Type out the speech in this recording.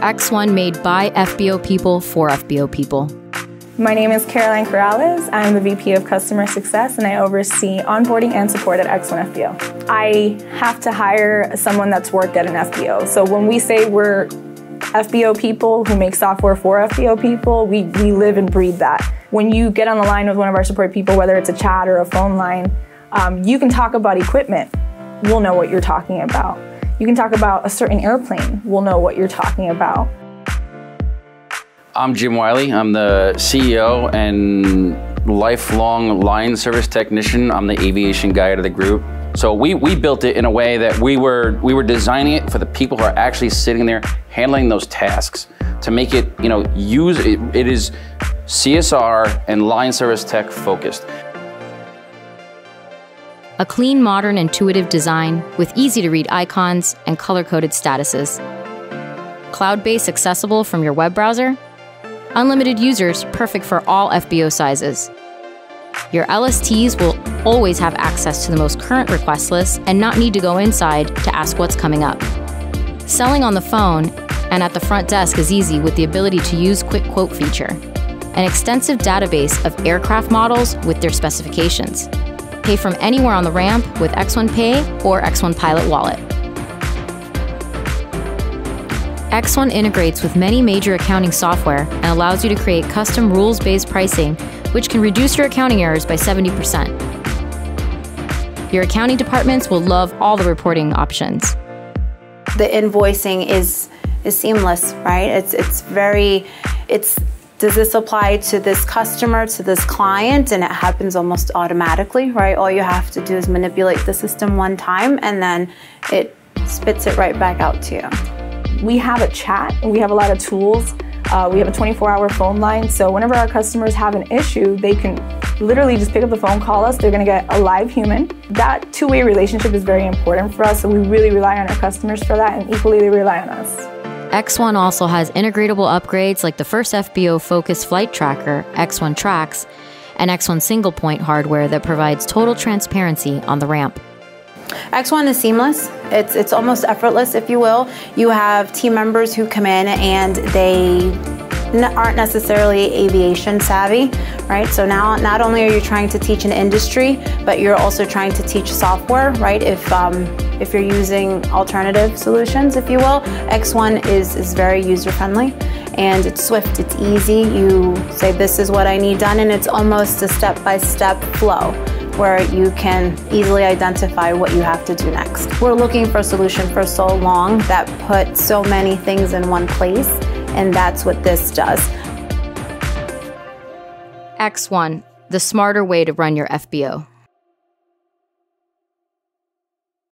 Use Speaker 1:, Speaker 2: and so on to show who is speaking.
Speaker 1: X-1 made by FBO people for FBO people.
Speaker 2: My name is Caroline Corrales. I'm the VP of Customer Success and I oversee onboarding and support at X-1FBO. I have to hire someone that's worked at an FBO. So when we say we're FBO people who make software for FBO people, we live and breathe that. When you get on the line with one of our support people, whether it's a chat or a phone line, you can talk about equipment. We'll know what you're talking about. You can talk about a certain airplane. We'll know what you're talking about.
Speaker 3: I'm Jim Wiley. I'm the CEO and lifelong line service technician. I'm the aviation guy of the group. So we built it in a way that we were designing it for the people who are actually sitting there handling those tasks to make it, it is CSR and line service tech focused.
Speaker 1: A clean, modern, intuitive design with easy-to-read icons and color-coded statuses. Cloud-based, accessible from your web browser. Unlimited users, perfect for all FBO sizes. Your LSTs will always have access to the most current request list and not need to go inside to ask what's coming up. Selling on the phone and at the front desk is easy with the ability to use Quick Quote feature. An extensive database of aircraft models with their specifications. Pay from anywhere on the ramp with X1 Pay or X1 Pilot Wallet. X1 integrates with many major accounting software and allows you to create custom rules-based pricing, which can reduce your accounting errors by 70%. Your accounting departments will love all the reporting options.
Speaker 4: The invoicing is seamless, right? Does this apply to this customer, to this client? And it happens almost automatically, right? All you have to do is manipulate the system one time and then it spits it right back out to you.
Speaker 2: We have a chat and we have a lot of tools. We have a 24-hour phone line. So whenever our customers have an issue, they can literally just pick up the phone, call us. They're going to get a live human. That two-way relationship is very important for us. So we really rely on our customers for that, and equally they rely on us.
Speaker 1: X1 also has integratable upgrades like the first FBO-focused flight tracker, X1 Tracks, and X1 single-point hardware that provides total transparency on the ramp.
Speaker 4: X1 is seamless. It's almost effortless, if you will. You have team members who come in and they aren't necessarily aviation savvy, right? So now not only are you trying to teach an industry, but you're also trying to teach software, right? If you're using alternative solutions, if you will, X1 is very user-friendly and it's swift, it's easy. You say, this is what I need done, and it's almost a step-by-step flow where you can easily identify what you have to do next. We're looking for a solution for so long that put so many things in one place, and that's what this does.
Speaker 1: X1, the smarter way to run your FBO.